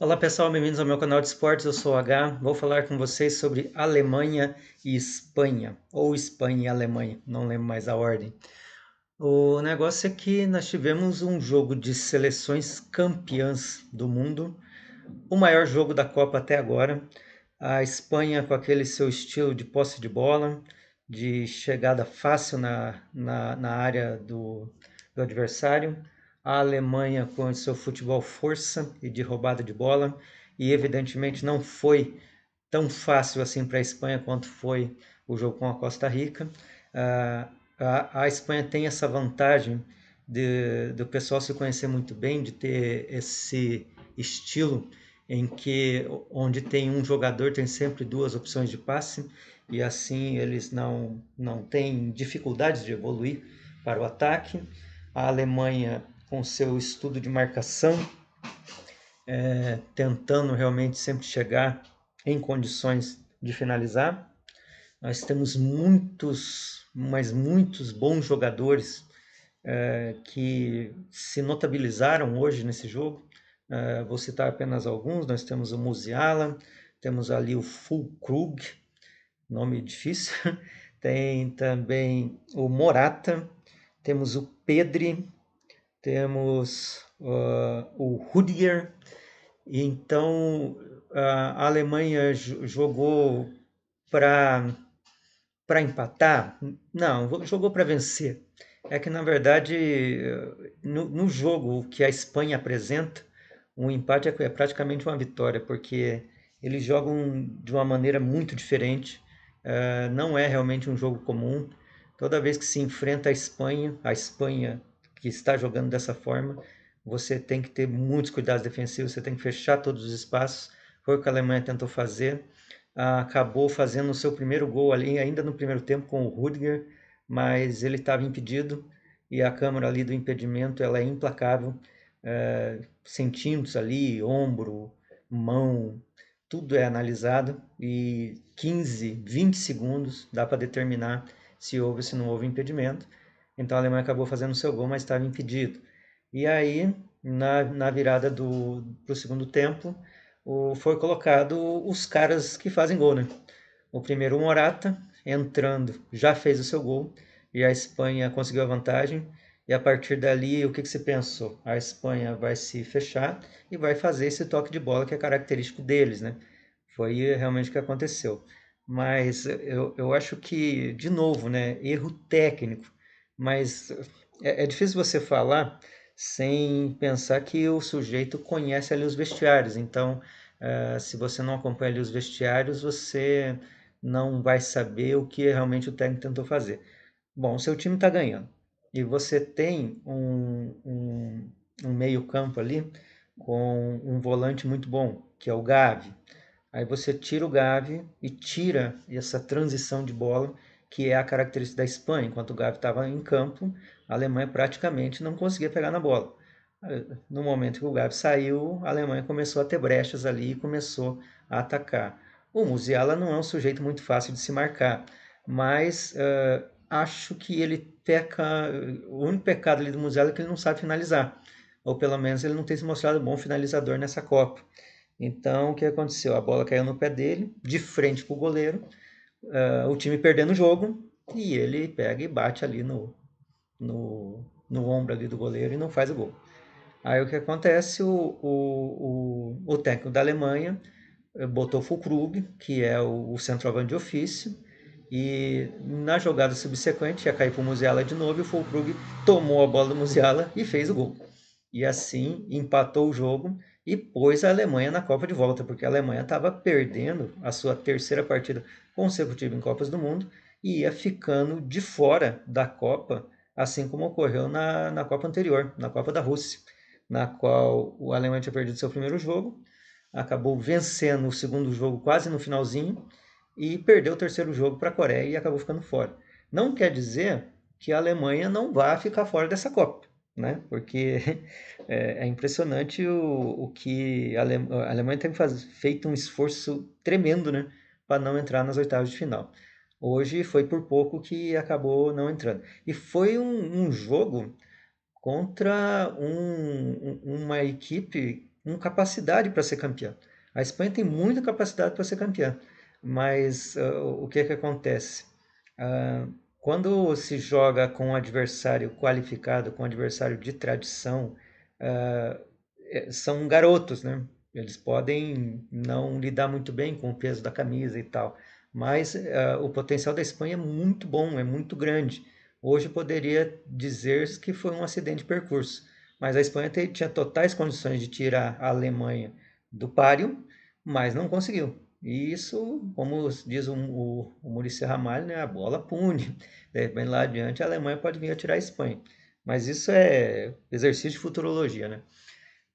Olá pessoal, bem-vindos ao meu canal de esportes, eu sou o H. Vou falar com vocês sobre Alemanha e Espanha, ou Espanha e Alemanha, não lembro mais a ordem. O negócio é que nós tivemos um jogo de seleções campeãs do mundo, o maior jogo da Copa até agora. A Espanha com aquele seu estilo de posse de bola, de chegada fácil na área do adversário. A Alemanha com o seu futebol força e de roubada de bola. E evidentemente não foi tão fácil assim para a Espanha quanto foi o jogo com a Costa Rica. A Espanha tem essa vantagem do pessoal se conhecer muito bem, de ter esse estilo em que onde tem um jogador tem sempre duas opções de passe e assim eles não têm dificuldades de evoluir para o ataque. A Alemanha com seu estudo de marcação, tentando realmente sempre chegar em condições de finalizar. Nós temos muitos, mas muitos bons jogadores que se notabilizaram hoje nesse jogo. Vou citar apenas alguns. Nós temos o Musiala, temos ali o Füllkrug, nome difícil. Tem também o Morata, temos o Pedri, temos o Rudiger. Então a Alemanha jogou para empatar? Não, jogou para vencer. É que, na verdade, no jogo que a Espanha apresenta, um empate é praticamente uma vitória, porque eles jogam de uma maneira muito diferente. Não é realmente um jogo comum. Toda vez que se enfrenta a Espanha que está jogando dessa forma, você tem que ter muitos cuidados defensivos, você tem que fechar todos os espaços. Foi o que a Alemanha tentou fazer. Acabou fazendo o seu primeiro gol ali, ainda no primeiro tempo, com o Rudiger, mas ele estava impedido e a câmera ali do impedimento ela é implacável. Centímetros ali, ombro, mão, tudo é analisado e 15, 20 segundos dá para determinar se houve ou se não houve impedimento. Então a Alemanha acabou fazendo o seu gol, mas estava impedido. E aí, na virada para o segundo tempo, foi colocado os caras que fazem gol, né? O primeiro, o Morata, entrando, já fez o seu gol e a Espanha conseguiu a vantagem. E a partir dali, o que você pensou? A Espanha vai se fechar e vai fazer esse toque de bola que é característico deles, né? Foi realmente o que aconteceu. Mas eu acho que, de novo, né, erro técnico. Mas é difícil você falar sem pensar que o sujeito conhece ali os vestiários. Então, se você não acompanha ali os vestiários, você não vai saber o que realmente o técnico tentou fazer. Bom, o seu time está ganhando e você tem um meio-campo ali com um volante muito bom, que é o Gavi. Aí você tira o Gavi e tira essa transição de bola, que é a característica da Espanha. Enquanto o Gavi estava em campo, a Alemanha praticamente não conseguia pegar na bola. No momento que o Gavi saiu, a Alemanha começou a ter brechas ali e começou a atacar. O Musiala não é um sujeito muito fácil de se marcar, mas acho que ele peca. O único pecado ali do Musiala é que ele não sabe finalizar, ou pelo menos ele não tem se mostrado bom finalizador nessa Copa. Então, o que aconteceu? A bola caiu no pé dele, de frente para o goleiro, o time perdendo o jogo, e ele pega e bate ali no ombro ali do goleiro e não faz o gol. Aí o que acontece? O técnico da Alemanha botou o Füllkrug, que é o centroavante de ofício, e na jogada subsequente ia cair para o Musiala de novo, e o Füllkrug tomou a bola do Musiala e fez o gol. E assim empatou o jogo e pôs a Alemanha na Copa de volta, porque a Alemanha estava perdendo a sua terceira partida consecutiva em Copas do Mundo e ia ficando de fora da Copa, assim como ocorreu na Copa anterior, na Copa da Rússia, na qual o Alemanha tinha perdido seu primeiro jogo, acabou vencendo o segundo jogo quase no finalzinho e perdeu o terceiro jogo para a Coreia e acabou ficando fora. Não quer dizer que a Alemanha não vá ficar fora dessa Copa, né? Porque é impressionante o que a Alemanha tem feito um esforço tremendo, né, para não entrar nas oitavas de final. Hoje foi por pouco que acabou não entrando. E foi um jogo contra uma equipe com capacidade para ser campeã. A Espanha tem muita capacidade para ser campeã, mas o que que acontece? Ah, quando se joga com um adversário qualificado, com um adversário de tradição, ah, são garotos, né? Eles podem não lidar muito bem com o peso da camisa e tal, mas o potencial da Espanha é muito bom, é muito grande. Hoje poderia dizer que foi um acidente de percurso, mas a Espanha tinha totais condições de tirar a Alemanha do páreo, mas não conseguiu. E isso, como diz o Muricy Ramalho, né, a bola pune. De repente, lá adiante, a Alemanha pode vir a tirar a Espanha. Mas isso é exercício de futurologia, né?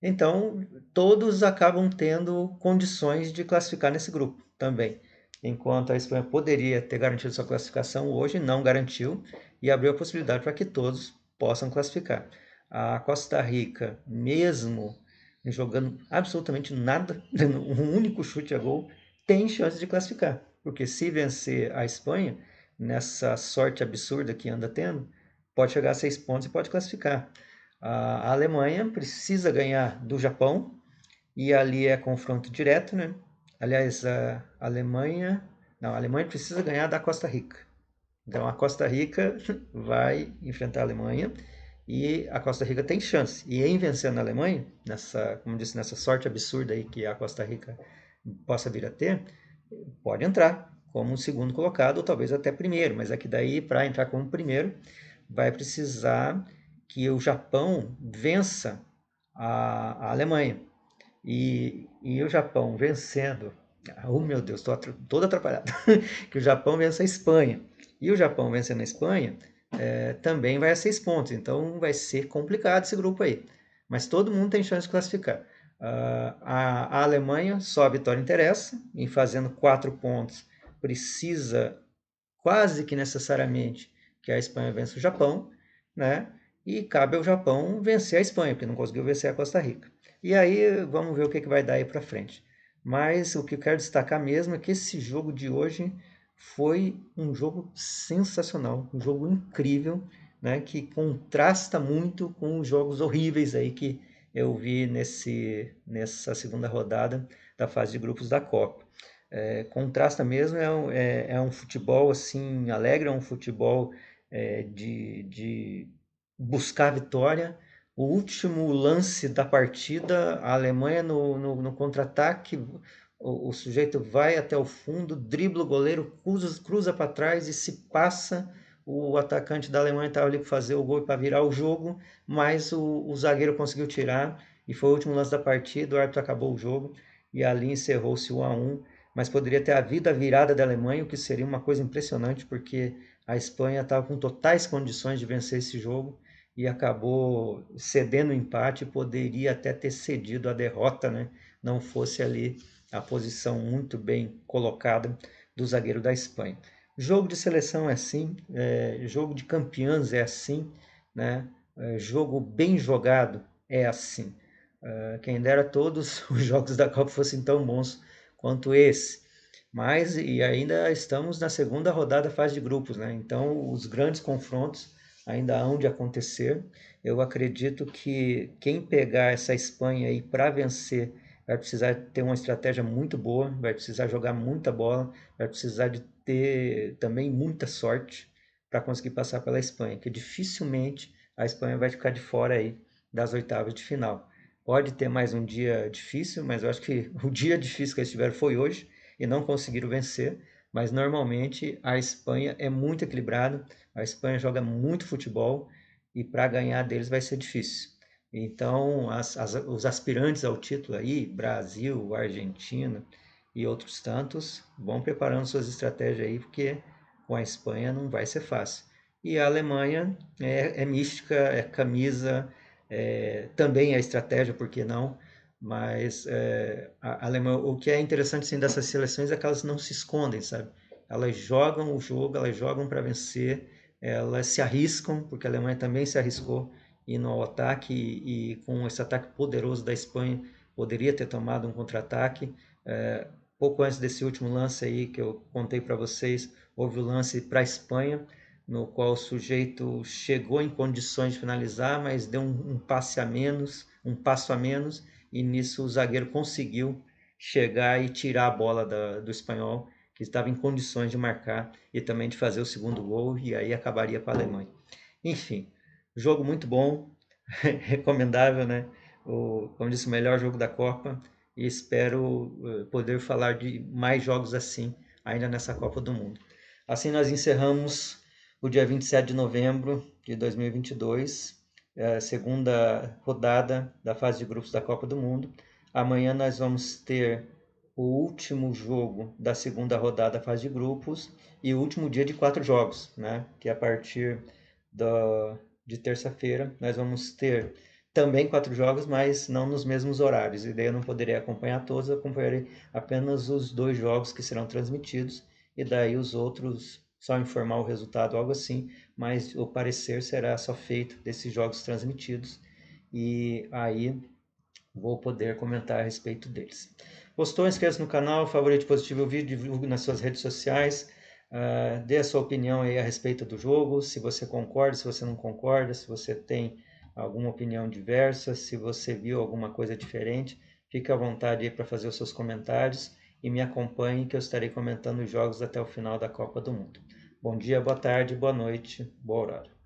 Então, todos acabam tendo condições de classificar nesse grupo também. Enquanto a Espanha poderia ter garantido sua classificação, hoje não garantiu e abriu a possibilidade para que todos possam classificar. A Costa Rica, mesmo jogando absolutamente nada, um único chute a gol, tem chance de classificar. Porque se vencer a Espanha, nessa sorte absurda que anda tendo, pode chegar a 6 pontos e pode classificar. A Alemanha precisa ganhar do Japão e ali é confronto direto, né? Aliás, a Alemanha, não, a Alemanha precisa ganhar da Costa Rica. Então a Costa Rica vai enfrentar a Alemanha e a Costa Rica tem chance. E em vencendo a Alemanha, nessa, como disse, nessa sorte absurda aí que a Costa Rica possa vir a ter, pode entrar como um segundo colocado ou talvez até primeiro, mas é que daí para entrar como primeiro vai precisar que o Japão vença a Alemanha. E o Japão vencendo, oh meu Deus, estou todo atrapalhado, que o Japão vença a Espanha. E o Japão vencendo a Espanha também vai a 6 pontos, então vai ser complicado esse grupo aí. Mas todo mundo tem chance de classificar. A Alemanha, só a vitória interessa, em fazendo 4 pontos, precisa quase que necessariamente que a Espanha vença o Japão, né? E cabe ao Japão vencer a Espanha, porque não conseguiu vencer a Costa Rica. E aí vamos ver o que, que vai dar aí para frente. Mas o que eu quero destacar mesmo é que esse jogo de hoje foi um jogo sensacional, um jogo incrível, né? Que contrasta muito com os jogos horríveis aí que eu vi nessa segunda rodada da fase de grupos da Copa. Contrasta mesmo, é um futebol assim alegre, é um futebol de buscar a vitória. O último lance da partida, a Alemanha no contra-ataque, o sujeito vai até o fundo, dribla o goleiro, cruza para trás e se passa. O atacante da Alemanha estava ali para fazer o gol e para virar o jogo, mas o zagueiro conseguiu tirar e foi o último lance da partida. O árbitro acabou o jogo e ali encerrou-se o 1-1, mas poderia ter havido a virada da Alemanha, o que seria uma coisa impressionante, porque a Espanha estava com totais condições de vencer esse jogo e acabou cedendo o empate, e poderia até ter cedido a derrota, né? Não fosse ali a posição muito bem colocada do zagueiro da Espanha. Jogo de seleção é assim, jogo de campeãs é assim, né? Jogo bem jogado é assim. Quem dera todos os jogos da Copa fossem tão bons quanto esse. Mas e ainda estamos na segunda rodada da fase de grupos, né? Então os grandes confrontos ainda hão de acontecer. Eu acredito que quem pegar essa Espanha aí para vencer vai precisar ter uma estratégia muito boa, vai precisar jogar muita bola, vai precisar de ter também muita sorte para conseguir passar pela Espanha, que dificilmente a Espanha vai ficar de fora aí das oitavas de final. Pode ter mais um dia difícil, mas eu acho que o dia difícil que eles tiveram foi hoje e não conseguiram vencer. Mas normalmente a Espanha é muito equilibrada, a Espanha joga muito futebol e para ganhar deles vai ser difícil. Então, os aspirantes ao título aí, Brasil, Argentina e outros tantos, vão preparando suas estratégias aí, porque com a Espanha não vai ser fácil. E a Alemanha é mística, é camisa, também é estratégia, por que não? Mas a Alemanha, o que é interessante sim, dessas seleções é que elas não se escondem, sabe? Elas jogam o jogo, elas jogam para vencer, elas se arriscam, porque a Alemanha também se arriscou ir no ataque e com esse ataque poderoso da Espanha poderia ter tomado um contra-ataque. Pouco antes desse último lance aí que eu contei para vocês, houve o lance para a Espanha, no qual o sujeito chegou em condições de finalizar, mas deu um passo a menos e nisso o zagueiro conseguiu chegar e tirar a bola do espanhol, que estava em condições de marcar e também de fazer o segundo gol, e aí acabaria com a Alemanha. Enfim, jogo muito bom, recomendável, né? Como disse, o melhor jogo da Copa, e espero poder falar de mais jogos assim ainda nessa Copa do Mundo. Assim nós encerramos o dia 27 de novembro de 2022, a segunda rodada da fase de grupos da Copa do Mundo. Amanhã nós vamos ter o último jogo da segunda rodada da fase de grupos e o último dia de 4 jogos, né? Que a partir de terça-feira nós vamos ter também 4 jogos, mas não nos mesmos horários. E daí eu não poderei acompanhar todos, eu acompanharei apenas os 2 jogos que serão transmitidos, e daí os outros só informar o resultado, algo assim, mas o parecer será só feito desses jogos transmitidos, e aí vou poder comentar a respeito deles. Gostou? Inscreva-se no canal, favorite positivo o vídeo, divulgue nas suas redes sociais, dê a sua opinião aí a respeito do jogo, se você concorda, se você não concorda, se você tem alguma opinião diversa, se você viu alguma coisa diferente, fique à vontade aí para fazer os seus comentários e me acompanhe que eu estarei comentando os jogos até o final da Copa do Mundo. Bom dia, boa tarde, boa noite, boa hora.